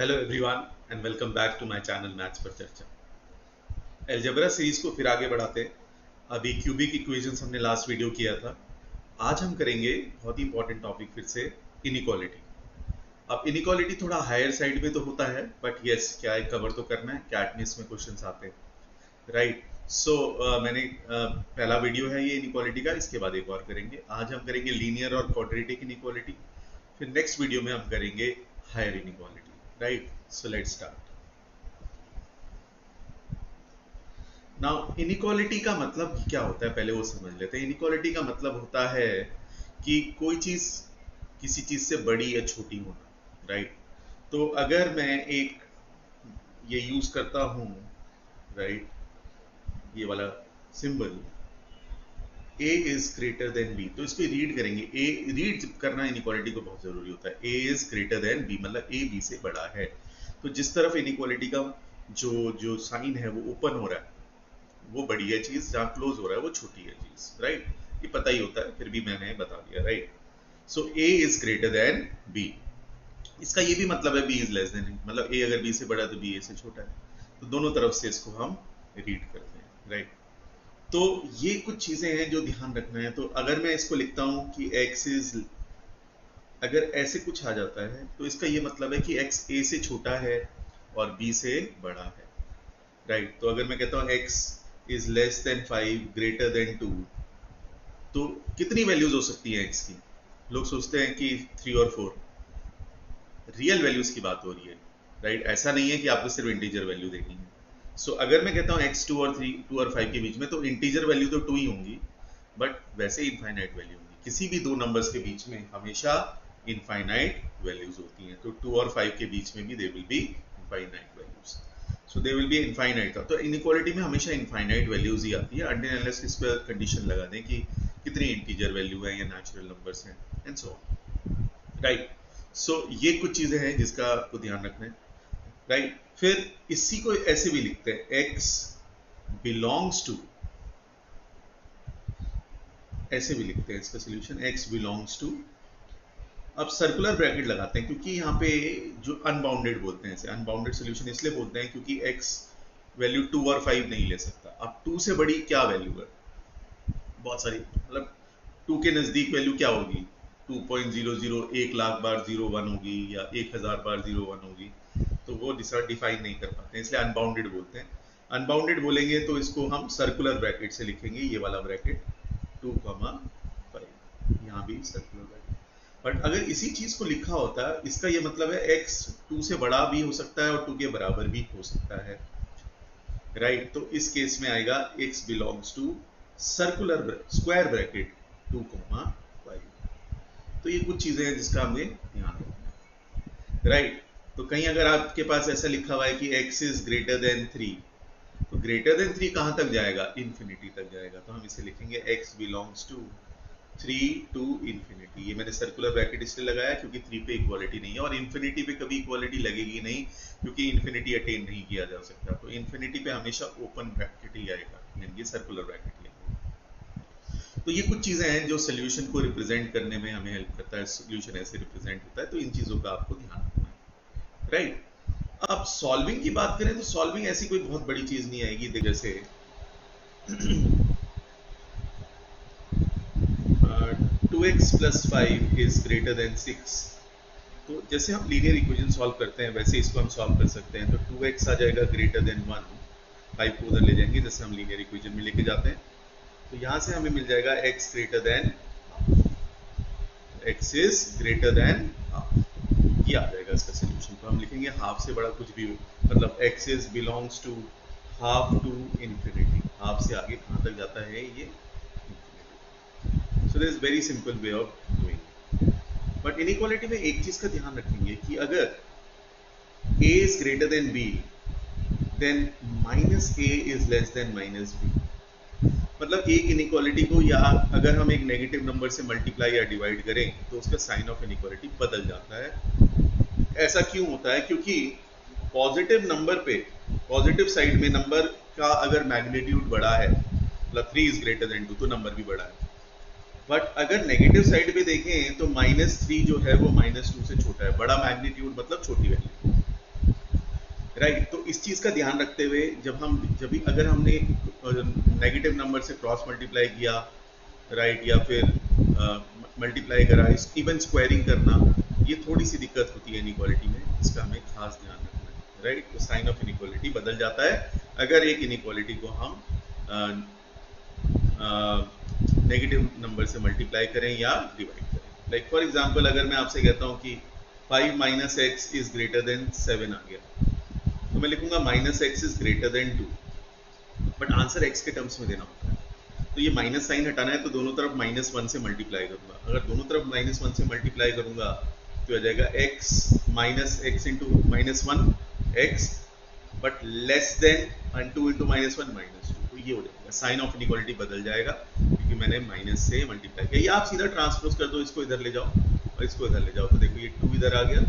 Hello everyone and welcome back to my channel maths पर चर्चा। Algebra series को फिर आगे बढ़ाते हैं। अभी क्यूबिक इक्वेशंस हमने लास्ट वीडियो किया था। आज हम करेंगे बहुत ही इंपॉर्टेंट टॉपिक फिर से, इनइक्वालिटी। अब इनइक्वालिटी थोड़ा हायर साइड में तो होता है, बट यस क्या है, कवर तो करना है, कैट में इसमें क्वेश्चंस आते हैं, राइट। सो मैंने पहला वीडियो है ये इनइक्वालिटी का, इसके बाद एक और करेंगे। आज हम करेंगे लीनियर और क्वाड्रेटिक इनइक्वालिटी, फिर नेक्स्ट वीडियो में हम करेंगे higher inequality, right. So let's start. Now inequality का मतलब क्या होता है, पहले वो समझ लेते हैं। इनइक्वालिटी का मतलब होता है कि कोई चीज किसी चीज से बड़ी या छोटी होना, राइट। तो अगर मैं एक ये यूज करता हूं, राइट, ये वाला symbol a is greater then b, तो इसको रीड करेंगे। a रीड करना इनइक्वालिटी को बहुत जरूरी होता है। a is greater then b मतलब a b से बड़ा है। तो जिस तरफ इनइक्वालिटी का जो जो साइन है वो ओपन हो रहा है वो बड़ी है चीज, जहां क्लोज हो रहा है वो छोटी है चीज, राइट। ये पता ही होता है, फिर भी मैंने बता दिया, right. So a is greater then b। इसका ये भी मतलब है b इज लेस देन, मतलब a अगर b से बड़ा है तो b a से छोटा है। तो दोनों तरफ से इसको हम रीड करते हैं, राइट। तो ये कुछ चीजें हैं जो ध्यान रखना है। तो अगर मैं इसको लिखता हूं कि x इज, अगर ऐसे कुछ आ जाता है तो इसका ये मतलब है कि x a से छोटा है और b से बड़ा है, राइट। तो अगर मैं कहता हूं x is less then 5 greater than 2, तो कितनी वैल्यूज हो सकती है x की? लोग सोचते हैं कि 3 और 4, रियल वैल्यूज की बात हो रही है, राइट। ऐसा नहीं है कि आपको सिर्फ इंटीजर वैल्यू देखनी है। सो अगर मैं कहता हूं x 2 और 3, 2 और 5 के बीच में, तो इंटीजर वैल्यू तो 2 ही होंगी, बट वैसे इनफाइनाइट वैल्यू होंगी। किसी भी दो नंबर्स के बीच में हमेशा इनफाइनाइट वैल्यूज होती हैं। तो 2 और 5 के बीच में भी they will be infinite values. So they will be infinite का, तो इनइक्वालिटी में हमेशा इनफाइनाइट वैल्यूज ही आती है, अनटिल अनलेस इस पर कंडीशन लगा दें कि कितनी इंटीजर वैल्यू है या नेचुरल नंबर्स हैं एंड सो ऑन, राइट। सो ये कुछ चीजें हैं जिसका आपको ध्यान रखना है, राइट। फिर इसी को ऐसे भी लिखते हैं, x बिलोंग्स टू, ऐसे भी लिखते हैं इसका सोल्यूशन, x बिलोंग्स टू। अब सर्कुलर ब्रैकेट लगाते हैं क्योंकि यहाँ पे जो अनबाउंडेड बोलते हैं, इसे अनबाउंडेड सोल्यूशन इसलिए बोलते हैं क्योंकि x वैल्यू 2 और 5 नहीं ले सकता। अब 2 से बड़ी क्या वैल्यू है? बहुत सारी, मतलब 2 के नजदीक वैल्यू क्या होगी? 2.00, 1 लाख बार 01 होगी या 1000 बार 01 होगी। तो वो डिफाइन नहीं कर पाते हैं, इसलिए अनबाउंडेड बोलते हैं। अनबाउंडेड बोलेंगे तो इसको हम सर्कुलर ब्रैकेट से लिखेंगे, ये वाला ब्रैकेट 2,5, यहाँ भी सर्कुलर ब्रैकेट। बट अगर इसी चीज को लिखा होता है, इसका ये मतलब है x 2 से बड़ा भी हो सकता है और 2 के बराबर भी हो सकता है, राइट। तो इस केस में आएगा x belongs to circular square bracket 2,5। तो ये कुछ चीजें हैं जिसका हमें ध्यान रखना है, राइट। तो कहीं अगर आपके पास ऐसा लिखा हुआ है कि x इज ग्रेटर देन 3, तो ग्रेटर देन 3 कहां तक जाएगा? इंफिनिटी तक जाएगा। तो हम इसे लिखेंगे x belongs to 3 to infinity. ये मैंने सर्कुलर ब्रैकेट इसलिए लगाया क्योंकि 3 पे इक्वालिटी नहीं है, और इंफिनिटी पे कभी इक्वालिटी लगेगी नहीं क्योंकि इंफिनिटी अटेन नहीं किया जा सकता। तो इंफिनिटी पे हमेशा ओपन ब्रैकेट ही आएगा, यानी सर्कुलर ब्रैकेट लेंगे। तो ये कुछ चीजें हैं जो सोल्यूशन को रिप्रेजेंट करने में हमें हेल्प करता है। सोल्यूशन ऐसे रिप्रेजेंट होता है, तो इन चीजों का आपको ध्यान रखना है, राइट। अब सॉल्विंग की बात करें तो सॉल्विंग ऐसी कोई बहुत बड़ी चीज नहीं आएगी। जैसे 2x plus 5 is greater then 6, तो जैसे हम लीनियर इक्वेशन सॉल्व करते हैं वैसे इसको हम सॉल्व कर सकते हैं। तो 2x आ जाएगा ग्रेटर देन 1, 5 को उधर ले जाएंगे जैसे हम लीनियर इक्वेशन में लेके जाते हैं। तो यहां से हमें मिल जाएगा x greater then, x is greater than half, ये आ जाएगा इसका सोल्यूशन। तो हम लिखेंगे हाफ से बड़ा कुछ भी हो, मतलब x is belongs to half to infinity. Half से आगे कहां तक जाता है ये? Infinity. So this is very simple way of doing. But inequality में एक चीज का ध्यान रखेंगे कि अगर a is greater than b, then minus a is less than minus b। मतलब एक इनइक्वालिटी को, या अगर हम एक नेगेटिव नंबर से मल्टीप्लाई या डिवाइड करें तो उसका साइन ऑफ इनइक्वालिटी बदल जाता है। ऐसा क्यों होता है? क्योंकि पॉजिटिव नंबर पे, पॉजिटिव साइड में नंबर का अगर मैग्नीट्यूड बड़ा है, मतलब 3 इज ग्रेटर देन 2, तो नंबर भी बड़ा है। बट अगर नेगेटिव साइड पे देखें तो -3 जो है वो -2 से छोटा है। बड़ा मैग्नीट्यूड मतलब छोटी वैल्यू, राइट। तो इस चीज का ध्यान रखते हुए जब भी अगर हमने नेगेटिव नंबर से क्रॉस मल्टीप्लाई किया, राइट, या फिर मल्टीप्लाई करा, इवन स्क्वायरिंग करना, ये थोड़ी सी दिक्कत होती है इनइक्वालिटी में, इसका हमें खास ध्यान रखना है, राइट। तो साइन ऑफ इनइक्वालिटी बदल जाता है अगर एक इनइक्वालिटी को हम नेगेटिव नंबर से मल्टीप्लाई करें या डिवाइड करें। लाइक फॉर एग्जांपल अगर मैं आपसे कहता हूं कि 5 minus x is greater then 7 आ गया, तो मैं लिखूंगा minus x is greater then 2, but answer x के टर्म्स में देना होता है। तो ये माइनस साइन हटाना है तो दोनों तरफ -1 से मल्टीप्लाई करूंगा। अगर दोनों तरफ -1 से मल्टीप्लाई करूंगा तो आ जाएगा x minus x into -1 x, but less than 2 into -1 -2। तो ये हो जाएगा, साइन ऑफ इनइक्वालिटी बदल जाएगा क्योंकि मैंने माइनस से मल्टीप्लाई किया। या आप सीधा ट्रांसपोज कर दो, इसको इधर ले जाओ और इसको इधर ले जाओ, तो देखो ये 2 इधर आ गया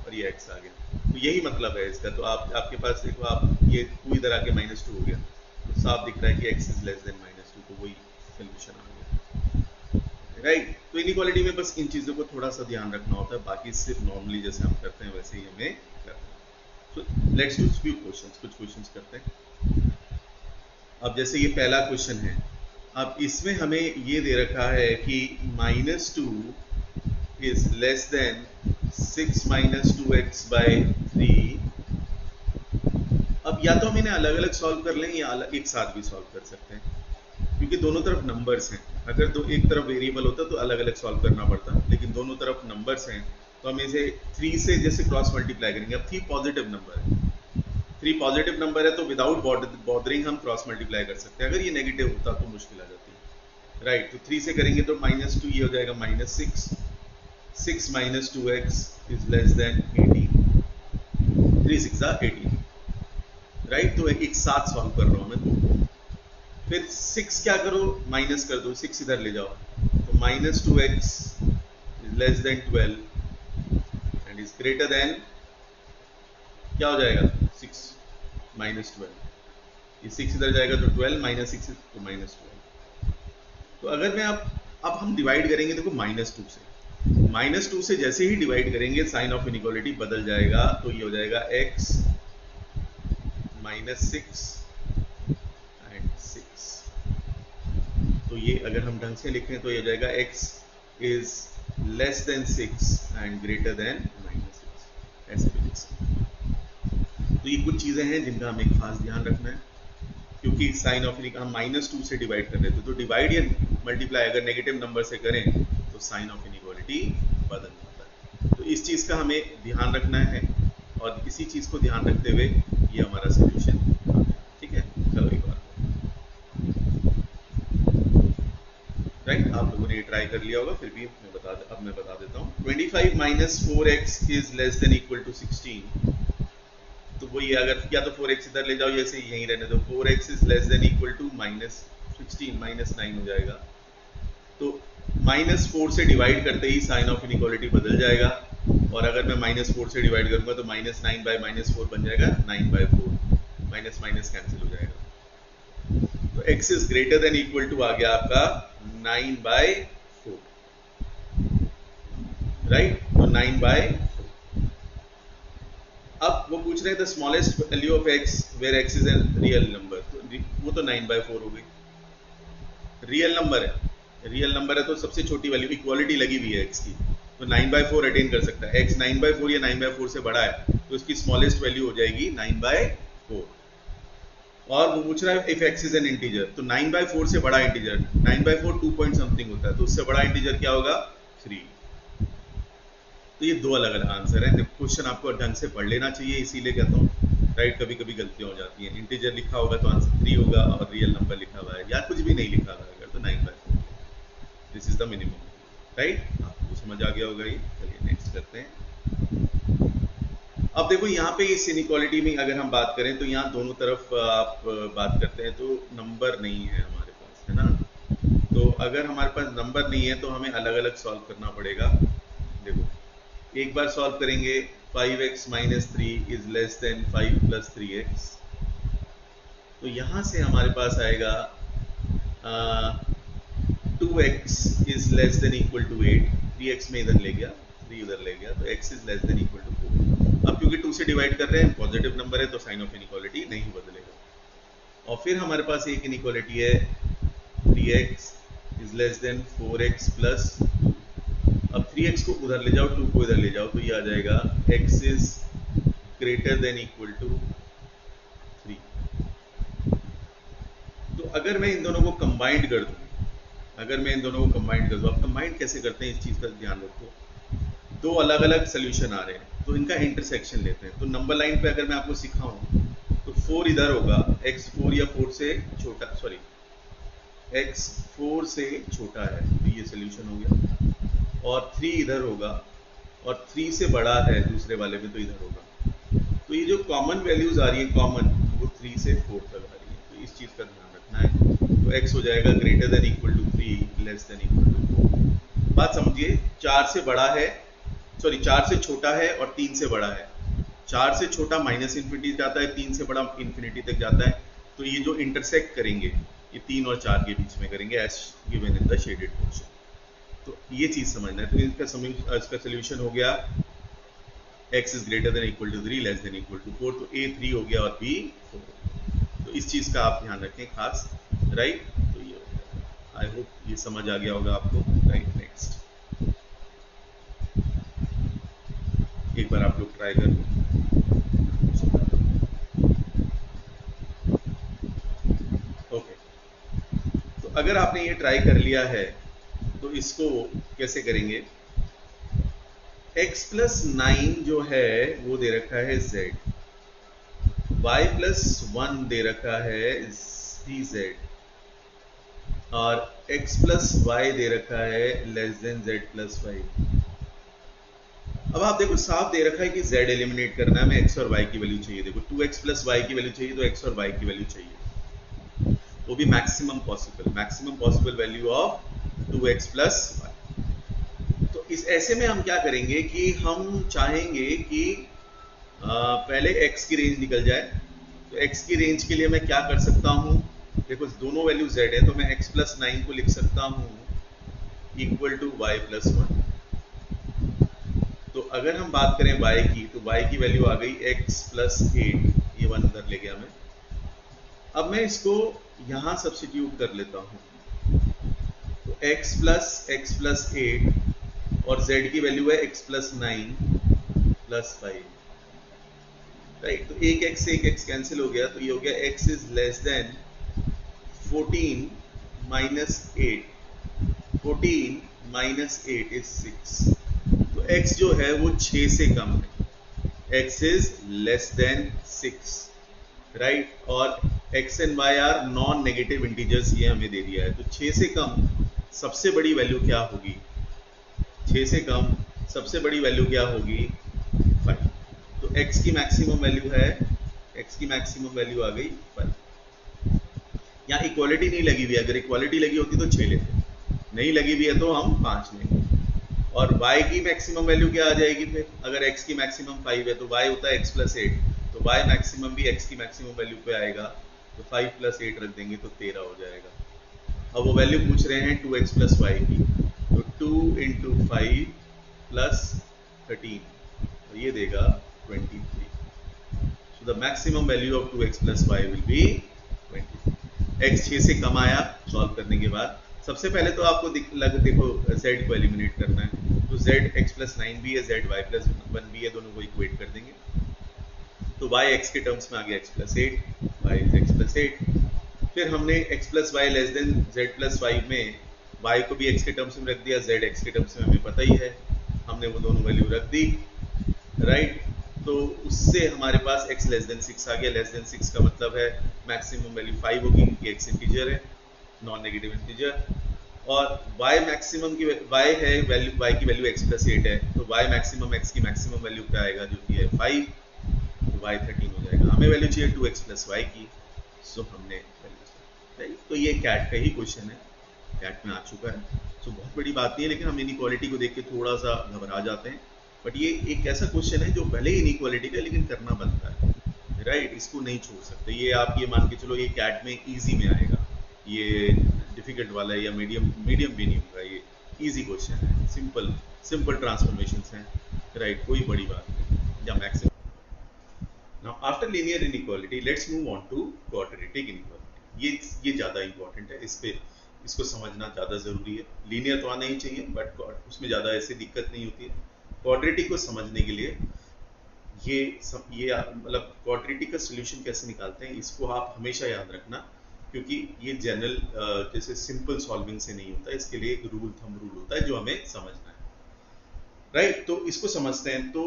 और ये x आ गया। तो यही मतलब है इसका। तो आपके पास देखो, आप ये 2 इधर आके -2 हो गया, तो साफ दिख रहा है कि x इज लेस देन -2, तो वही सोल्यूशन आ गया, राइट। तो इनइक्वालिटी में बस इन चीजों को थोड़ा सा ध्यान रखना होता है, बाकी सिर्फ नॉर्मली जैसे हम करते हैं वैसे ही हमें करना है। तो लेट्स डू फ्यू क्वेश्चंस, कुछ क्वेश्चंस करते हैं। अब जैसे ये पहला क्वेश्चन है, अब इसमें हमें ये दे रखा है कि -2 is less than 6 minus 2x by 3। अब या तो हम इन्हें अलग अलग सॉल्व कर लें या एक साथ भी सॉल्व कर सकते हैं, क्योंकि दोनों तरफ नंबर्स हैं। अगर एक तरफ वेरिएबल होता तो अलग अलग सॉल्व करना पड़ता, लेकिन दोनों तरफ नंबर्स हैं तो हम इसे 3 से जैसे क्रॉस मल्टीप्लाई करेंगे। अब 3 पॉजिटिव नंबर है, 3 पॉजिटिव नंबर है तो विदाउट बॉदरिंग हम क्रॉस मल्टीप्लाई कर सकते हैं। अगर ये नेगेटिव होता तो मुश्किल आ जाती है, राइट। तो 3 से करेंगे तो -2, ये हो जाएगा -6, 6 minus 2x is less then 18, 3 6 18, right. तो एक साथ सॉल्व कर रहा हूं मैं दो। फिर 6 क्या करो, माइनस कर दो, 6 इधर ले जाओ, तो -2x is less then 12 and is greater then, क्या हो जाएगा, 6 माइनस 12, ये 6 इधर जाएगा तो 12 -6 तो -12। तो अगर मैं अब हम डिवाइड करेंगे, देखो -2 से जैसे ही डिवाइड करेंगे साइन ऑफ इनइक्वालिटी बदल जाएगा। तो ये हो जाएगा x -6 एंड 6। तो ये अगर हम ढंग से लिखें तो ये हो जाएगा x is less than 6 and greater then -6, ऐसे भी लिख सकते हैं। तो ये कुछ चीजें हैं जिनका हमें खास ध्यान रखना है, क्योंकि साइन ऑफ हम -2 से डिवाइड कर रहे थे, तो डिवाइड या मल्टीप्लाई अगर नेगेटिव नंबर से करें तो साइन ऑफ इनइक्वालिटी बदल जाता है। तो इस चीज का हमें ध्यान रखना है और इसी चीज को ध्यान रखते हुए ये हमारा सोल्यूशन, ठीक है। चलो एक बार, राइट, आप लोगों ने ये ट्राई कर लिया होगा, फिर भी मैं बता देता हूँ। 25 minus 4x is less than equal to 16। तो वो ये अगर या तो 4x इधर ले जाओ, जैसे यहीं रहने दो, 4x is less than equal to -16 -9 हो जाएगा। तो -4 से डिवाइड करते ही साइन ऑफ इनइक्वालिटी बदल जाएगा, और अगर मैं -4 से डिवाइड करूंगा तो -9 बाय -4 बन जाएगा 9/4, माइनस माइनस कैंसिल हो जाएगा। तो x is greater than equal to आ गया आपका 9/4, राइट। तो 9/4। अब वो पूछ रहे हैं the smallest value of x where x is a real number, तो वो तो 9/4 हो गई, रियल नंबर है तो सबसे छोटी वैल्यू, इक्वालिटी लगी हुई है x की, तो 9/4 अटेन कर सकता है। x 9/4 या 9/4 से बड़ा है तो इसकी स्मॉलेस्ट वैल्यू हो जाएगी 9/4। और वो पूछ रहा है if x is an integer, तो 9/4 से बड़ा इंटीजर, 9/4 2 पॉइंट समथिंग होता है, तो उससे बड़ा इंटीजर क्या होगा, 3। तो ये दो अलग अलग आंसर है। क्वेश्चन आपको ढंग से पढ़ लेना चाहिए, इसीलिए कहता हूँ, राइट। कभी कभी गलतियां हो जाती हैं, इंटीजर लिखा होगा तो आंसर 3 होगा, और रियल नंबर लिखा हुआ है या कुछ भी नहीं लिखा हुआ है तो 9/4, this is the minimum, right. आपको समझ आ गया होगा ये। चलिए नेक्स्ट करते हैं। अब देखो यहाँ पे इस इनइक्वालिटी में अगर हम बात करें तो यहाँ दोनों तरफ आप बात करते हैं तो नंबर नहीं है हमारे पास, है ना। तो अगर हमारे पास नंबर नहीं है तो हमें अलग अलग सॉल्व करना पड़ेगा। देखो एक बार सॉल्व करेंगे, 5x - 3 is less then 5 + 3x। तो यहाँ से हमारे पास आएगा 2x is less than equal to 8, 3x में इधर ले गया, 3 उधर ले गया, तो x is less than equal to 4। अब क्योंकि 2 से डिवाइड कर रहे हैं, पॉजिटिव नंबर है तो साइन ऑफ इनइक्वालिटी नहीं बदलेगा। और फिर हमारे पास एक इनइक्वालिटी है 3x is less then 4x plus 2। अब 3x को उधर ले जाओ, 2 को इधर ले जाओ, तो ये आ जाएगा x is greater than equal to 3। तो अगर मैं इन दोनों को कंबाइंड कर दूं, अब कंबाइंड कैसे करते हैं इस चीज का ध्यान रखो। दो अलग अलग सोल्यूशन आ रहे हैं तो इनका इंटरसेक्शन लेते हैं। तो नंबर लाइन पे अगर मैं आपको सिखाऊं तो 4 इधर होगा, x 4 या 4 से छोटा, सॉरी x 4 से छोटा है, तो ये सोल्यूशन हो गया। और 3 इधर होगा और 3 से बड़ा है दूसरे वाले में, तो इधर होगा। तो ये जो कॉमन वैल्यूज आ रही है, कॉमन, वो 3 से 4 तक आ रही है, तो इस चीज का ध्यान रखना है। तो x हो जाएगा greater than equal to 3 less than equal to 4। बात समझिए, 4 से बड़ा है, सॉरी 4 से छोटा है और 3 से बड़ा है। 4 से छोटा माइनस इन्फिनिटी जाता है, 3 से बड़ा इन्फिनिटी तक जाता है। तो ये जो इंटरसेक्ट करेंगे ये 3 और 4 के बीच में करेंगे, as given in the shaded portion. तो ये चीज समझना है। तो इसका सोल्यूशन हो गया x is greater than equal to 3 less than equal to 4। तो a 3 हो गया और b 4। तो इस चीज का आप ध्यान रखें खास, राइट। तो ये हो गया, आई होप ये समझ आ गया होगा आपको, राइट। नेक्स्ट एक बार आप लोग ट्राई कर लो। ओके, तो अगर आपने ये ट्राई कर लिया है तो इसको कैसे करेंगे। x प्लस 9 जो है वो दे रखा है z, y प्लस 1 दे रखा है z, और x प्लस y दे रखा है लेस देन z प्लस 5। अब आप देखो साफ दे रखा है कि z एलिमिनेट करना है, हमें x और y की वैल्यू चाहिए। देखो 2x प्लस y की वैल्यू चाहिए, तो x और y की वैल्यू चाहिए, वो भी maximum possible value of 2x plus y। तो इस ऐसे में हम क्या करेंगे कि हम चाहेंगे कि पहले x की रेंज निकल जाए। तो x की रेंज के लिए मैं क्या कर सकता हूं, देखो दोनों वैल्यू z है, तो मैं x प्लस 9 को लिख सकता हूं इक्वल टू y प्लस 1। तो अगर हम बात करें y की, तो y की वैल्यू आ गई x प्लस 8, ये 1 उधर ले गया मैं। अब मैं इसको यहां सब्स्टिट्यूट कर लेता हूं, तो x प्लस 8 और z की वैल्यू है x प्लस 9 प्लस 5, राइट। तो एक x कैंसिल हो गया, तो ये हो गया x is less then 14 minus 8, 14 minus 8 is 6। तो x जो है वो 6 से कम है, x is less than 6, right. और x and y are non negative integers, ये हमें दे दिया है। तो 6 से कम सबसे बड़ी वैल्यू क्या होगी, 6 से कम सबसे बड़ी वैल्यू क्या होगी 5। तो x की मैक्सिमम वैल्यू है, x की मैक्सिमम वैल्यू आ गई 5। यहाँ इक्वालिटी नहीं लगी हुई है, अगर इक्वालिटी लगी होती तो 6 लेते, नहीं लगी हुई है तो हम 5 लेंगे। और y की मैक्सिमम वैल्यू क्या आ जाएगी फिर, अगर x की मैक्सिमम 5 है तो y होता है x प्लस 8, तो y मैक्सिमम भी x की मैक्सिमम वैल्यू पे आएगा, तो 5 प्लस 8 रख देंगे तो 13 हो जाएगा। अब वो वैल्यू पूछ रहे हैं 2x प्लस y की, तो 2 इंटू 5 प्लस 13, तो ये देगा 23। So the maximum value of 2x plus y will be 23। x 6 से कम आया सॉल्व करने के बाद। सबसे पहले तो आपको देखो z को एलिमिनेट करना है, तो z x प्लस 9 भी है, z y प्लस 1 भी है, दोनों को इक्वेट कर देंगे। तो y x के टर्म्स में आ गया x plus 8, y is x plus 8। फिर हमने x plus y less than z plus 5 में y को भी x के टर्म्स में रख दिया, z x के टर्म्स में हमें पता ही है, हमने वो दोनों वैल्यू रख दी, राइट। तो उससे हमारे पास x लेस देन 6 आ गया। लेस देन 6 का मतलब है मैक्सिमम वैल्यू 5 होगी, क्योंकि x इंटीजर है, नॉन नेगेटिव इंटीजर। और y मैक्सिमम की y है वैल्यू, y की वैल्यू x प्लस 8 है, तो y मैक्सिमम x की मैक्सिमम वैल्यू पे आएगा जो कि है 5, तो y 13 हो जाएगा। हमें वैल्यू चाहिए 2x प्लस y की, सो हमने वैल्यू, तो ये कैट का ही क्वेश्चन है, कैट में आ चुका है। सो बहुत बड़ी बात नहीं है, लेकिन हम इनइक्वालिटी को देख के थोड़ा सा घबरा जाते हैं, बट ये एक ऐसा क्वेश्चन है जो भले ही इनइक्वालिटी का, लेकिन करना बनता है, राइट। इसको नहीं छोड़ सकते। ये आप ये मान के चलो ये कैट में इजी में आएगा, ये डिफिकल्ट वाला है या मीडियम भी नहीं होगा, ये इजी क्वेश्चन है, सिंपल ट्रांसफॉर्मेशंस हैं, राइट। कोई बड़ी बात नहीं, या maximum after linear inequality let's move on to quadratic inequality. ये ज्यादा इंपॉर्टेंट है, इसको समझना ज्यादा जरूरी है। लीनियर तो आना ही चाहिए बट उसमें ज्यादा ऐसी दिक्कत नहीं होती है। क्वाड्रेटिक को समझने के लिए ये मतलब क्वाड्रेटिक का सोल्यूशन कैसे निकालते हैं इसको आप हमेशा याद रखना, क्योंकि ये जनरल जैसे सिंपल सॉल्विंग से नहीं होता, इसके लिए एक थंब रूल होता है जो हमें समझना है, राइट। तो इसको समझते हैं। तो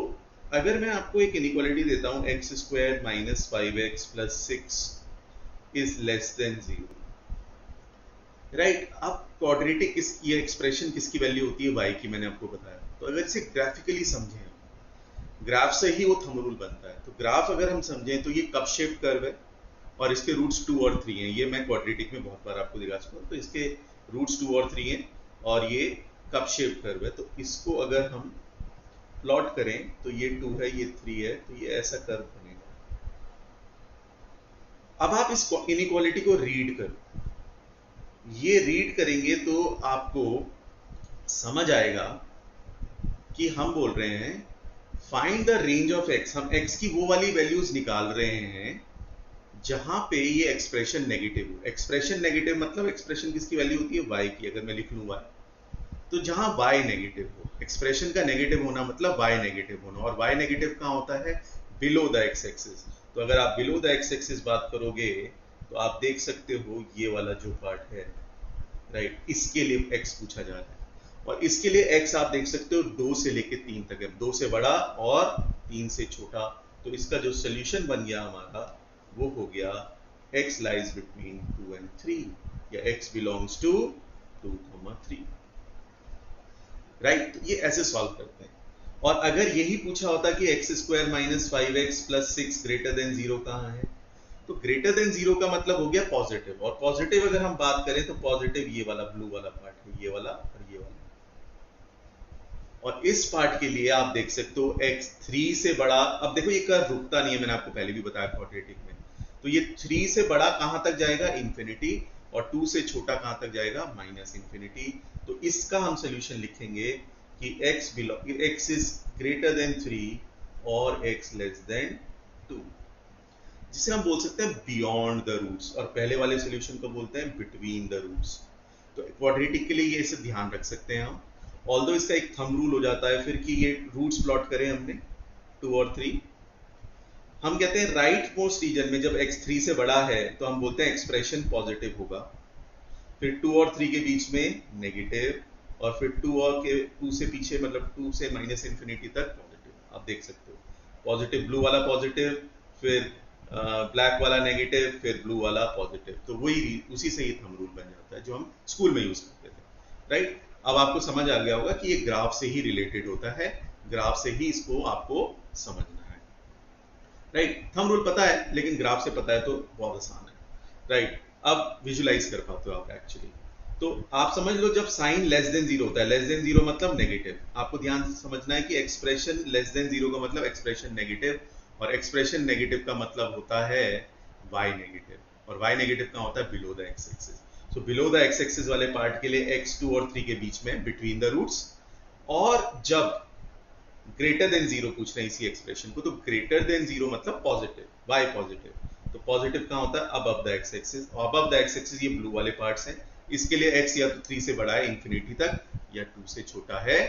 अगर मैं आपको एक इनइक्वालिटी देता हूं x square minus 5x plus 6 is less than 0, right. अब क्वाड्रेटिक ये एक्सप्रेशन किसकी वैल्यू होती है, y की, मैंने आपको बताया। तो अगर इसे ग्राफिकली समझें, ग्राफ से ही वो थंब रूल बनता है। तो ग्राफ अगर हम समझें तो ये कप शेप्ड कर्व है और इसके रूट्स 2 और 3 हैं। ये मैं क्वाड्रेटिक में बहुत बार आपको दिखा चुका हूं। तो इसके रूट्स 2 और 3 हैं और ये कप शेप्ड कर्व है। तो इसको अगर हम प्लॉट करें तो ये 2 है, ये 3 है, तो ये ऐसा कर्व बनेगा। अब आप इस इनइक्वालिटी को रीड करो। ये रीड करेंगे तो आपको समझ आएगा कि हम बोल रहे हैं find the range of x. हम एक्स की वो वाली वैल्यूज निकाल रहे हैं जहां पे ये एक्सप्रेशन नेगेटिव हो। एक्सप्रेशन नेगेटिव मतलब एक्सप्रेशन किसकी वैल्यू होती है, y की। अगर मैं लिख लूं y, तो जहां y नेगेटिव हो, एक्सप्रेशन का नेगेटिव होना मतलब y नेगेटिव होना। और y नेगेटिव कहां होता है, बिलो द एक्स एक्सिस। तो अगर आप बिलो द एक्स एक्सिस बात करोगे तो आप देख सकते हो ये वाला जो पार्ट है, राइट, इसके लिए x पूछा जा रहा है। और इसके लिए x आप देख सकते हो 2 से लेके 3 तक है, 2 से बड़ा और 3 से छोटा। तो इसका जो सोल्यूशन बन गया हमारा वो हो गया x lies between 2 and 3 या x belongs to 2, 3, राइट। तो ये ऐसे सॉल्व करते हैं। और अगर यही पूछा होता कि x square minus 5x plus 6 greater than 0 कहां है, तो ग्रेटर देन 0 का मतलब हो गया पॉजिटिव। और पॉजिटिव अगर हम बात करें तो पॉजिटिव ये वाला ब्लू वाला पार्ट है, ये वाला और ये वाला। और इस पार्ट के लिए आप देख सकते हो x 3 से बड़ा। अब देखो ये कर्व रुकता नहीं है, मैंने आपको पहले भी बताया क्वाड्रेटिक में। तो ये 3 से बड़ा कहां तक जाएगा, इंफिनिटी, और 2 से छोटा कहां तक जाएगा, माइनस इंफिनिटी। तो इसका हम सोल्यूशन लिखेंगे कि x इज ग्रेटर देन 3 और x लेस देन 2, जिसे हम बोल सकते हैं बियॉन्ड द रूट्स। और पहले वाले सोल्यूशन को बोलते हैं बिटवीन द रूट्स। तो क्वाड्रेटिक के लिए ये इसे ध्यान रख सकते हैं हम। ऑल्दो इसका एक थंब रूल हो जाता है फिर कि ये रूट्स प्लॉट करें हमने 2 और 3। हम कहते हैं राइट मोस्ट रीजन में जब x 3 से बड़ा है तो हम बोलते हैं एक्सप्रेशन पॉजिटिव होगा। फिर 2 और 3 के बीच में नेगेटिव, और फिर 2 से पीछे मतलब 2 से माइनस इंफिनिटी तक पॉजिटिव। आप देख सकते हो पॉजिटिव, ब्लू वाला पॉजिटिव, फिर ब्लैक वाला नेगेटिव, फिर ब्लू वाला पॉजिटिव। तो वही उसी से ये थंब रूल बन जाता है जो हम स्कूल में यूज करते थे, राइट। अब आपको समझ आ गया होगा कि ये ग्राफ से ही रिलेटेड होता है, ग्राफ से ही इसको आपको समझना है, राइट। थंब रूल पता है लेकिन ग्राफ से पता है तो बहुत आसान है, राइट। अब विजुलाइज कर पाते हो आप एक्चुअली। तो आप समझ लो जब साइन लेस देन 0 होता है, लेस देन 0 मतलब नेगेटिव। आपको ध्यान से समझना है कि एक्सप्रेशन लेस देन 0 का मतलब एक्सप्रेशन नेगेटिव, और एक्सप्रेशन नेगेटिव का मतलब होता है y नेगेटिव, और y नेगेटिव का होता है below the x axis. So below the x axis वाले पार्ट के लिए x 2 और 3 के बीच में बिटवीन द रूट्स। और जब ग्रेटर देन 0 पूछ रहे हैं इसी एक्सप्रेशन को, तो ग्रेटर देन 0 मतलब पॉजिटिव, y पॉजिटिव। तो पॉजिटिव कहां होता है, अबव द एक्स एक्सिस। और अबव द एक्स एक्सिस ये ब्लू वाले पार्ट्स हैं। इसके लिए x या तो 3 से बड़ा है इंफिनिटी तक, या 2 से छोटा है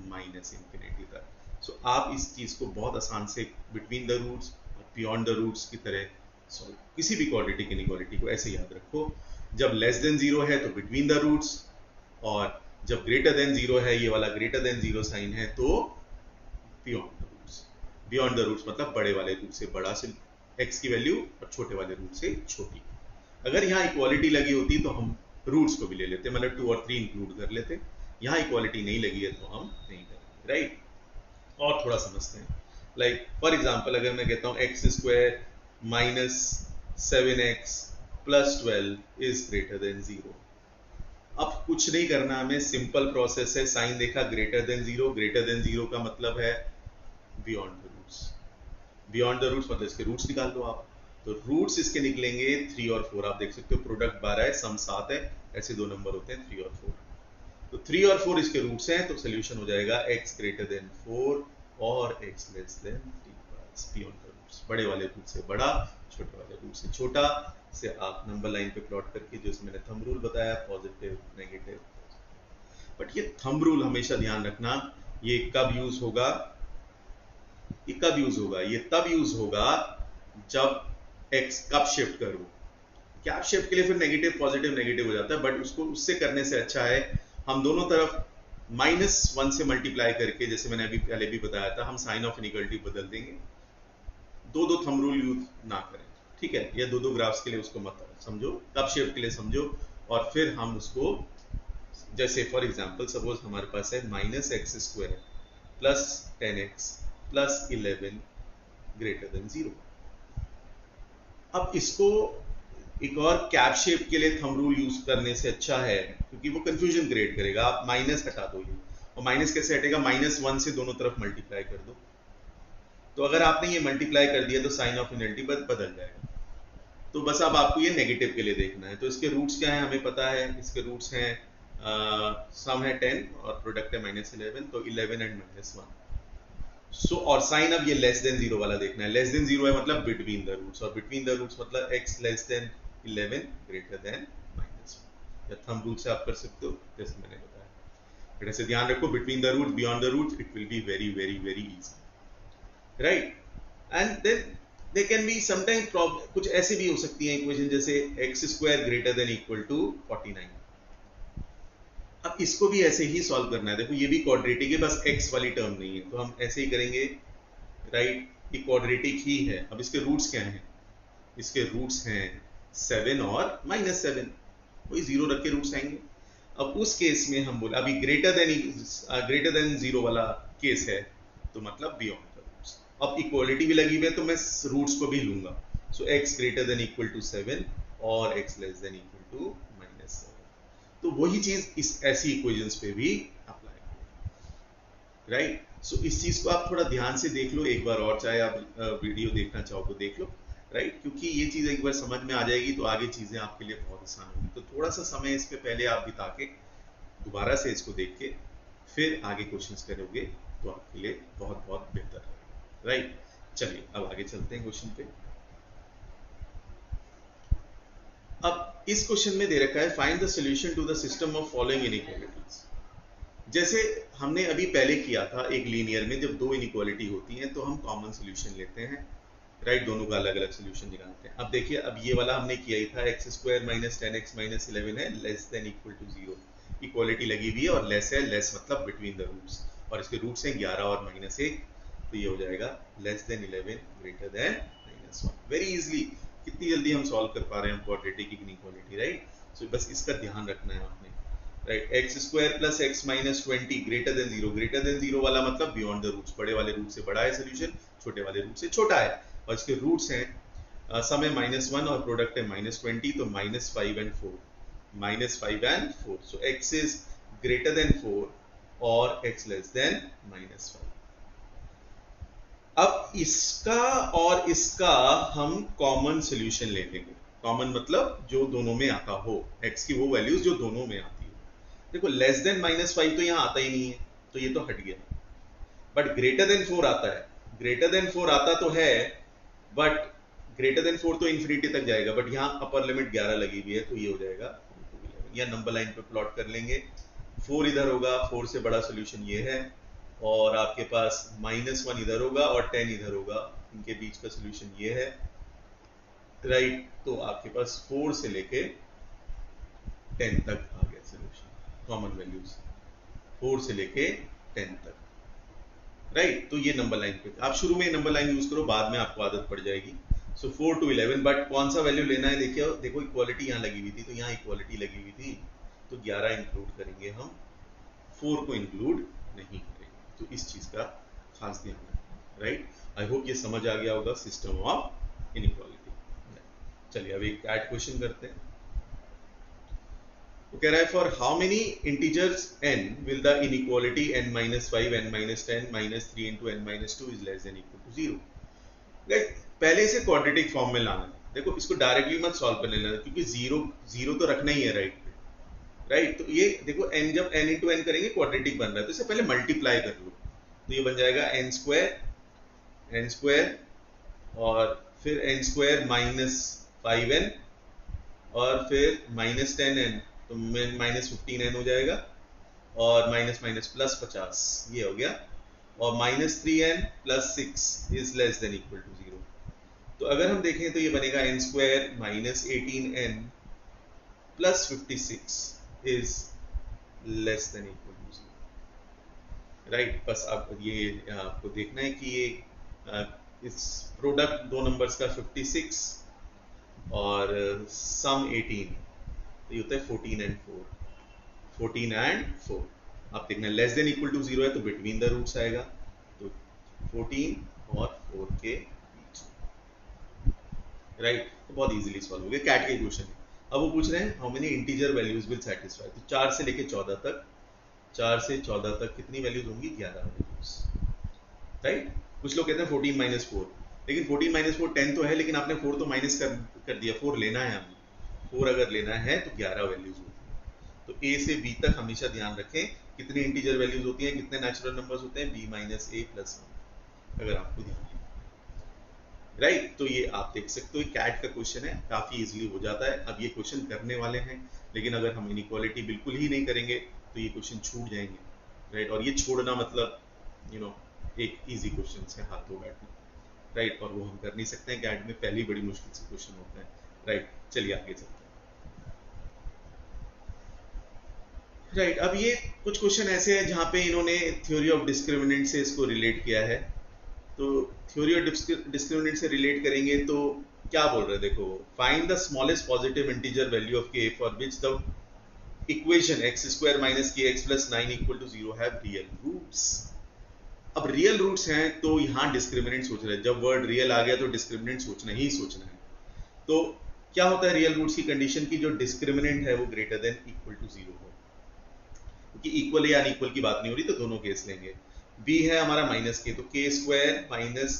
माइनस इंफिनिटी तक। सो आप इस चीज को बहुत आसान से बिटवीन द रूट्स और बियॉन्ड द रूट्स की तरह सॉल्व, किसी भी क्वाड्रेटिक इनइक्वालिटी को ऐसे याद रखो। जब लेस देन 0 है तो बिटवीन द रूट्स, और जब ग्रेटर देन 0 है, ये वाला ग्रेटर देन 0 साइन है, तो beyond the roots. Beyond the roots मतलब बड़े वाले रूट से बड़ा से x की वैल्यू और छोटे वाले रूट से छोटी। अगर यहाँ इक्वालिटी लगी होती तो हम रूट्स को भी ले लेते, मतलब 2 और 3 इंक्लूड कर लेते। यहाँ इक्वालिटी नहीं लगी है तो हम नहीं करेंगे, राइट। और थोड़ा समझते हैं। लाइक फॉर एग्जांपल अगर मैं कहता हूँ x square minus 7x plus 12 is greater than 0। अब कुछ नहीं करना हमें, सिंपल प्रोसेस है। साइन देखा ग्रेटर देन 0, ग्रेटर देन 0 का मतलब है beyond the roots. Beyond the roots मतलब इसके रूट्स निकाल दो आप। तो रूट्स इसके निकलेंगे 3 और 4। आप देख सकते हो प्रोडक्ट 12 है, सम 7 है, ऐसे दो नंबर होते हैं 3 और 4। तो 3 और 4 इसके रूट्स हैं, तो सोल्यूशन हो जाएगा x ग्रेटर देन 4 और x less than 3 beyond the roots. बड़े वाले रूट से बड़ा, छोटे वाले रूट से छोटा, से आप नंबर लाइन पे प्लॉट करके, जो मैंने थंब रूल बताया, पॉजिटिव नेगेटिव। बट ये थंब रूल हमेशा ध्यान रखना, ये कब यूज होगा, ये कब यूज होगा, ये तब यूज होगा जब एक्स कब शिफ्ट करूं। कैप शिफ्ट के लिए फिर नेगेटिव पॉजिटिव नेगेटिव हो जाता है, बट उसको उससे करने से अच्छा है हम दोनों तरफ -1 से मल्टीप्लाई करके, जैसे मैंने अभी पहले भी बताया था, हम साइन ऑफ इनइक्वालिटी बदल देंगे। दो दो थंब रूल यूज ना करें, ठीक है, या दो दो ग्राफ्स के लिए उसको मत समझो, कब शिफ्ट के लिए समझो, और फिर हम उसको, जैसे फॉर एग्जांपल सपोज हमारे पास है -x² plus 10x plus 11 greater than 0। अब इसको एक और कैप शेप के लिए थंब रूल यूज करने से अच्छा है, क्योंकि वो कंफ्यूजन क्रिएट करेगा। आप माइनस हटा दो, ये और माइनस कैसे हटेगा, -1 से दोनों तरफ मल्टीप्लाई कर दो, तो अगर आपने ये मल्टीप्लाई कर दिया तो साइन ऑफ इनइक्वालिटी बदल जाएगा। तो बस अब आपको ये नेगेटिव के लिए देखना है। तो इसके रूट्स क्या है हमें पता है, इसके रूट्स हैं सम है 10 और प्रोडक्ट है -11, तो 11 एंड -1। सो और साइन अब ये लेस देन 0 वाला देखना है। लेस देन 0 है मतलब बिटवीन द रूट्स, और बिटवीन द रूट्स मतलब x less then 11 greater than -1। या थंब रूल से आप कर सकते हो, जैसे मैंने बताया। बट ऐसे ध्यान रखो, between the roots, beyond the roots, it will be very very very easy, right. And then they can be sometime कुछ ऐसे भी हो सकती है इक्वेशन, जैसे x² greater than equal to 49। अब इसको भी ऐसे ही सॉल्व करना है। देखो ये भी क्वाड्रेटिक है, बस x वाली टर्म नहीं है, तो हम ऐसे ही करेंगे, राइट। ये क्वाड्रेटिक ही है। अब इसके रूट्स क्या हैं, इसके रूट्स हैं 7 और -7, वही 0 रख के रूट्स आएंगे। अब उस केस में हम बोले, अभी ग्रेटर देन 0 वाला केस है, तो मतलब बियॉन्ड द रूट्स। अब इक्वालिटी भी लगी हुई है, तो मैं रूट्स को भी लूंगा। So x greater than equal to 7 और x less than equal to -7। तो वही चीज इस ऐसी इक्वेशंस पे भी अप्लाई करें, राइट। सो इस चीज को आप थोड़ा ध्यान से देख लो एक बार और, चाहे आप वीडियो देखना चाहो तो देख लो, राइट। क्योंकि ये चीज एक बार समझ में आ जाएगी तो आगे चीजें आपके लिए बहुत आसान होगी। तो थोड़ा सा समय इस पे पहले आप बिता के दोबारा से इसको देख के फिर आगे क्वेश्चंस करोगे तो आपके लिए बहुत बहुत बेहतर रहेगा, राइट। चलिए अब आगे चलते हैं क्वेश्चन पे। अब इस क्वेश्चन में दे रखा है, find the solution to the system of following inequalities. जैसे हमने अभी पहले किया था एक लीनियर में, जब दो इनइक्वालिटी होती हैं तो हम कॉमन सॉल्यूशन लेते हैं, राइट। दोनों का अलग अलग सॉल्यूशन निकालते हैं। अब देखिए, अब ये वाला हमने किया ही था, x² - 10x - 11 है less than equal to 0। Equality लगी हुई है और लेस है, लेस मतलब बिटवीन द रूट्स, और इसके रूट्स हैं 11 और -1, तो ये हो जाएगा less than 11 greater than -1। Very easily, कितनी जल्दी हम सॉल्व कर पा रहे हैं क्वाड्रेटिक इनइक्वालिटी, राइट। सो बस इसका ध्यान रखना है आपने, right. x² + x - 20 greater than 0। Greater than 0 वाला मतलब बियॉन्ड द रूट्स, बड़े वाले रूट से बड़ा है सोल्यूशन, छोटे वाले रूट से छोटा है, और इसके रूट्स हैं सम है -1 और प्रोडक्ट है -20, तो -5 and 4, -5 and 4। So x is greater then 4 और x लेस देन -5। अब इसका और इसका हम कॉमन सॉल्यूशन ले लेंगे। कॉमन मतलब जो दोनों में आता हो, x की वो वैल्यूज जो दोनों में आती हो। देखो लेस देन -5 तो यहाँ आता ही नहीं है, तो ये तो हट गया। बट ग्रेटर देन 4 आता है, ग्रेटर देन 4 आता तो है, बट ग्रेटर देन 4 तो इन्फिनिटी तक जाएगा, बट यहाँ अपर लिमिट 11 लगी हुई है, तो ये हो जाएगा 4 या नंबर लाइन पे प्लॉट कर लेंगे। 4 इधर होगा, 4 से बड़ा सोल्यूशन ये है, और आपके पास -1 इधर होगा और 10 इधर होगा, इनके बीच का सोल्यूशन ये है, राइट। तो आपके पास 4 से लेके 10 तक आ गया सोल्यूशन, कॉमन वैल्यूज 4 से लेके 10 तक, राइट। तो ये नंबर लाइन पे आप शुरू में नंबर लाइन यूज करो, बाद में आपको आदत पड़ जाएगी। सो 4 to 11, बट कौन सा वैल्यू लेना है, देखिए देखो इक्वालिटी यहाँ लगी हुई थी, तो यहाँ इक्वालिटी लगी हुई थी, तो 11 इंक्लूड करेंगे हम, 4 को इंक्लूड नहीं करेंगे। तो इस चीज का खास ध्यान रखना, राइट। आई होप ये समझ आ गया होगा सिस्टम ऑफ इनइक्वालिटी। चलिए अब एक ऐड क्वेश्चन करते हैं। तो कह रहा है, for how many integers n will the inequality n - 5 n - 10 -3 into n - 2 is less than equal to 0। पहले इसे क्वाड्रेटिक फॉर्म में लाना है। देखो इसको डायरेक्टली मत सॉल्व कर लेना, क्योंकि जीरो तो रखना ही है, राइट। तो ये देखो n, जब n into n करेंगे क्वाड्रेटिक बन रहा है, तो इसे पहले मल्टीप्लाई कर लो, तो ये बन जाएगा n² और फिर n स्क्वायर माइनस 5n और फिर माइनस 10n, तो माइनस 15n हो जाएगा, और माइनस माइनस प्लस 50, ये हो गया, और minus 3n plus 6 is less than equal to 0। तो अगर हम देखें तो ये बनेगा n square minus 18n plus 56 is less than equal to 0, right. बस अब ये आपको देखना है कि ये इस प्रोडक्ट दो नंबर्स का 56 और सम 18, तो ये होता है 14 एंड 4, 14 एंड 4। आप देखना लेस देन इक्वल टू 0 है तो बिटवीन द रूट्स आएगा, तो 14 और 4 के बीच, राइट। तो बहुत इजीली सॉल्व हो गया, कैट के क्वेश्चन है। अब वो पूछ रहे हैं how many integer values will satisfy, तो 4 से लेके 14 तक, 4 से 14 तक कितनी वैल्यूज होंगी, 11 वैल्यूज, राइट। कुछ लोग कहते हैं 14 माइनस 4, लेकिन 14 माइनस 4 10 तो है, लेकिन आपने 4 तो माइनस कर दिया, 4 लेना है हमें, 4 अगर लेना है तो 11 वैल्यूज होती है। तो ए से बी तक हमेशा ध्यान रखें कितनी इंटीजर वैल्यूज होती हैं, कितने नेचुरल नंबर्स होते हैं, बी माइनस ए प्लस 1, अगर आपको ध्यान है, राइट। तो ये आप देख सकते हो कैट का क्वेश्चन है, काफी इजीली हो जाता है। अब ये क्वेश्चन करने वाले हैं, लेकिन अगर हम इनइक्वालिटी बिल्कुल ही नहीं करेंगे तो ये क्वेश्चन छूट जाएंगे, राइट। और ये छोड़ना मतलब एक इजी क्वेश्चन है हाथों बैठना, राइट, और वो हम कर नहीं सकते हैं, कैट में पहली बड़ी मुश्किल से क्वेश्चन होता है, राइट। चलिए आगे चलते हैं, राइट। अब ये कुछ क्वेश्चन ऐसे हैं जहां पे इन्होंने थ्योरी ऑफ डिस्क्रिमिनेंट से इसको रिलेट किया है। तो थ्योरी ऑफ डिस्क्रिमिनेंट से रिलेट करेंगे तो क्या बोल रहे हैं, देखो, find the smallest positive integer value of k for which the equation x square minus k x plus 9 equal to 0 have real roots. अब रियल रूट्स हैं तो यहाँ डिस्क्रिमिनेंट सोच रहे हैं, जब वर्ड रियल आ गया तो डिस्क्रिमिनेंट सोचना ही सोचना है। तो क्या होता है रियल रूट्स की कंडीशन की, जो डिस्क्रिमिनेंट है वो ग्रेटर देन इक्वल टू 0 हो, क्योंकि इक्वल या अनइक्वल की बात नहीं हो रही, तो दोनों केस लेंगे। b है हमारा माइनस के, तो के स्क्वायर माइनस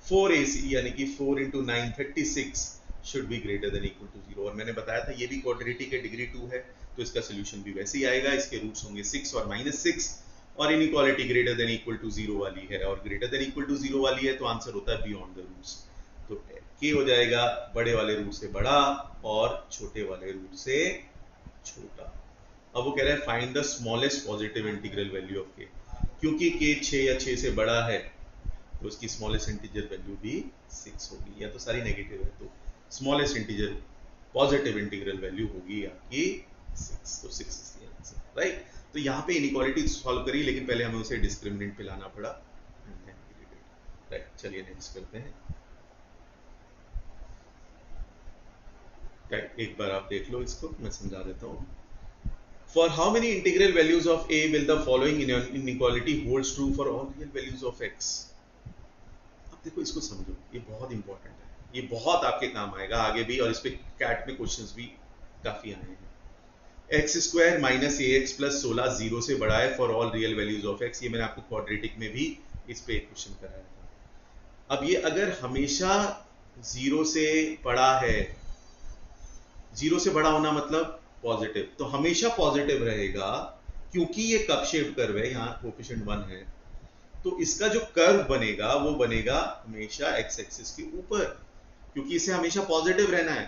4ac यानी कि 4 into 9 36 should be greater than equal to 0। और मैंने बताया था ये भी क्वाड्रेटिक है, डिग्री 2 है, तो इसका सोल्यूशन भी वैसे ही आएगा, इसके रूट्स होंगे 6 और माइनस 6, और inequality greater than equal to 0 वाली है, और ग्रेटर देन इक्वल टू 0 वाली है तो आंसर होता है बियॉन्ड द रूट्स। तो के हो जाएगा बड़े वाले रूट से बड़ा और छोटे वाले रूट से छोटा। अब वो कह रहे हैं find the smallest positive integral value of के, क्योंकि के 6 या 6 से बड़ा है तो उसकी स्मॉलेस्ट इंटीजर वैल्यू भी 6 होगी, या तो सारी नेगेटिव है तो smallest integer positive integral value होगी आपकी 6, तो 6 इज द आंसर, राइट। तो यहाँ पे इनइक्वालिटी सॉल्व करी, लेकिन पहले हमें उसे डिस्क्रिमिनेंट पे लाना पड़ा, राइट। चलिए नेक्स्ट करते हैं, राइट। एक बार आप देख लो इसको, मैं समझा देता हूँ। For how many integral values of a will the following inequality holds true for all real values of x? अब देखो इसको समझो, ये बहुत इंपॉर्टेंट है, ये बहुत आपके काम आएगा आगे भी, और इस पे कैट में क्वेश्चंस भी काफी आए हैं। एक्स स्क्वायर माइनस ए एक्स प्लस 16 0 से बड़ा है for all real values of x, ये मैंने आपको क्वाड्रेटिक में भी इस पे एक क्वेश्चन कराया था। अब ये अगर हमेशा 0 से बड़ा है, 0 से बड़ा होना मतलब पॉजिटिव, तो हमेशा पॉजिटिव रहेगा, क्योंकि ये कप शेप कर्व है, यहाँ कोफिशिएंट 1 है, तो इसका जो कर्व बनेगा वो बनेगा हमेशा एक्स एक्सिस के ऊपर, क्योंकि इसे हमेशा पॉजिटिव रहना है।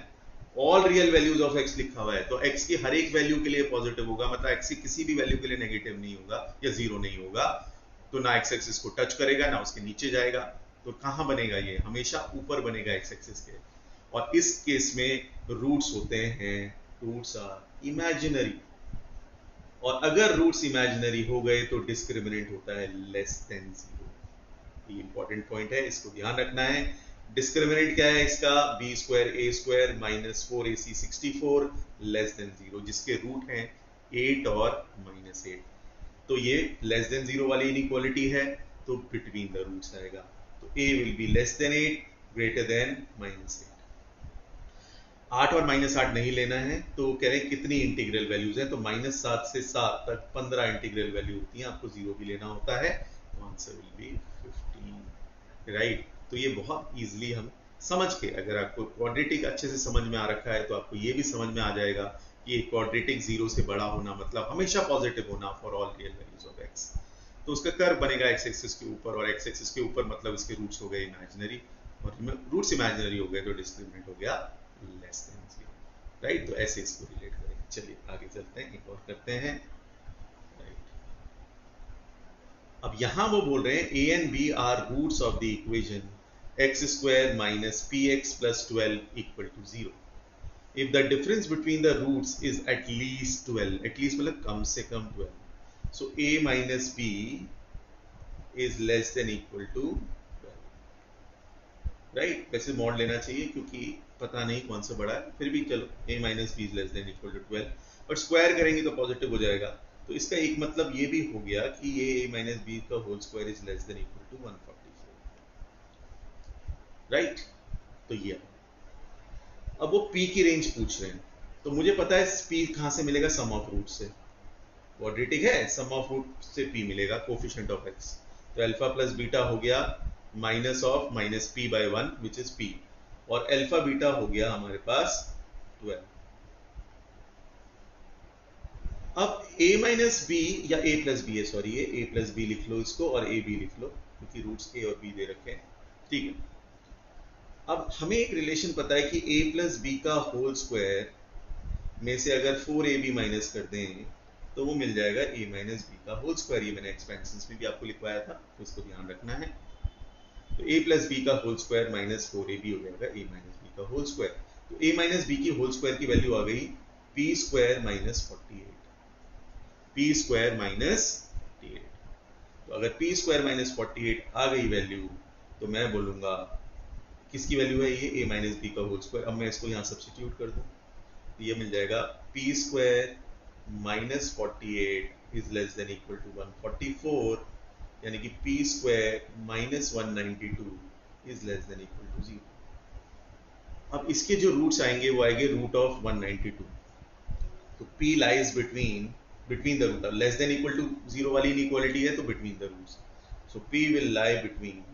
All real values of x लिखा हुआ है, तो एक्स की हर एक वैल्यू के लिए पॉजिटिव होगा, मतलब एक्स की किसी भी वैल्यू के लिए नेगेटिव नहीं होगा या 0 नहीं होगा, तो ना एक्स एक्सिस को टच करेगा ना उसके नीचे जाएगा, तो कहां बनेगा, ये हमेशा ऊपर बनेगा एक्स एक्सिस के। और इस केस में रूट्स होते हैं, रूट्स आर इमेजिनरी, और अगर रूट्स इमेजिनरी हो गए तो डिस्क्रिमिनेंट होता है लेस देन 0। ये इंपॉर्टेंट पॉइंट है, इसको ध्यान रखना है। डिस्क्रिमिनेंट क्या है इसका, b square a square minus 4ac 64 less than 0, जिसके रूट हैं 8 और माइनस 8, तो ये लेस देन 0 वाली इनइक्वालिटी है, तो बिटवीन द रूट्स आएगा, तो a will be less than 8 greater than minus 8। 8 और माइनस 8 नहीं लेना है, तो कह रहे हैं कितनी इंटीग्रल वैल्यूज हैं, तो माइनस 7 से 7 तक 15 इंटीग्रल वैल्यू होती हैं, आपको 0 भी लेना होता है, तो आंसर विल बी 15, राइट। तो ये बहुत इजीली हम समझ के, अगर आपको क्वाड्रेटिक अच्छे से समझ में आ रखा है तो आपको ये भी समझ में आ जाएगा कि क्वाड्रेटिक 0 से बड़ा होना मतलब हमेशा पॉजिटिव होना for all real values of x, तो उसका कर्व बनेगा एक्स एक्सिस के ऊपर, और एक्स एक्सिस के ऊपर मतलब इसके रूट्स हो गए इमेजिनरी, और रूट्स इमेजिनरी हो गए तो डिस्क्रिमिनेंट हो गया लेस देन 0, राइट। तो ऐसे इसको रिलेट करेंगे। चलिए आगे चलते हैं, एक और करते हैं, राइट। अब यहां वो बोल रहे हैं A and B are roots of the equation x square minus p x plus 12 equal to 0 if the difference between the roots is at least 12, at least मतलब कम से कम 12, so a minus b is less than equal to 12, right। वैसे mod लेना चाहिए क्योंकि पता नहीं कौन सा बड़ा है, फिर भी चलो a minus b is less than equal to 12, but square करेंगे तो पॉजिटिव हो जाएगा। तो इसका एक मतलब ये भी हो गया कि ये a minus b का whole square is less than equal to 144, right. तो ये अब वो p की रेंज पूछ रहे हैं, तो मुझे पता है p कहां से मिलेगा, सम ऑफ रूट से, क्वाड्रेटिक है, सम ऑफ रूट से p मिलेगा, कोफिशिएंट ऑफ x। तो अल्फा प्लस बीटा हो गया minus of minus p by 1 which is p, और अल्फा बीटा हो गया हमारे पास 12। अब a माइनस b या a प्लस b है, सॉरी ये a प्लस b लिख लो इसको, और a b लिख लो क्योंकि रूट्स a और b दे रखे हैं, ठीक है। अब हमें एक रिलेशन पता है कि a प्लस b का होल स्क्वायर में से अगर 4ab माइनस कर दें तो वो मिल जाएगा a माइनस b का होल स्क्वायर। ये मैंने एक्सपेंशंस में भी आपको लिखवाया था, तो इसको ध्यान रखना है। तो a प्लस b का होल स्क्वायर माइनस 4ab हो जाएगा a माइनस b का होल स्क्वायर। तो a माइनस b की होल स्क्वायर की वैल्यू आ गई p square minus 48, p square minus 48। तो अगर p स्क्वायर माइनस 48 आ गई वैल्यू, तो मैं बोलूंगा किसकी वैल्यू है ये, a माइनस b का होल स्क्वायर। अब मैं इसको यहाँ सब्स्टिट्यूट कर दूं, ये मिल जाएगा p square minus 48 is less than equal to 144, यानी कि p square minus 192 is less than equal to 0। अब इसके जो रूट्स आएंगे वो आएंगे रूट ऑफ 192, तो p lies between the root, less than equal to 0 वाली इनइक्वालिटी है तो between the roots, so p will lie between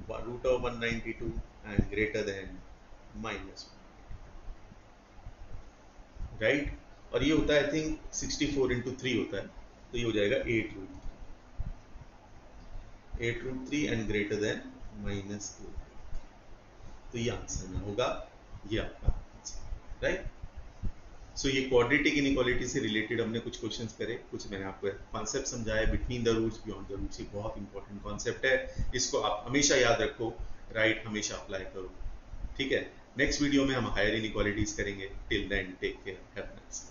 root of 192 and greater than minus 1, right. और ये होता है आई थिंक 64 इंटू 3 होता है, तो ये हो जाएगा 8 root 3 and greater than minus 8। तो ये आंसर में होगा, ये आपका आंसर, राइट। सो ये क्वाड्रेटिक इनइक्वालिटी से रिलेटेड हमने कुछ क्वेश्चंस करे, कुछ मैंने आपको कॉन्सेप्ट समझाया, between the roots beyond the roots, ये बहुत इंपॉर्टेंट कॉन्सेप्ट है, इसको आप हमेशा याद रखो, राइट, हमेशा अप्लाई करो, ठीक है। नेक्स्ट वीडियो में हम हायर इनइक्वालिटीज करेंगे। Till then take care, have a nice day.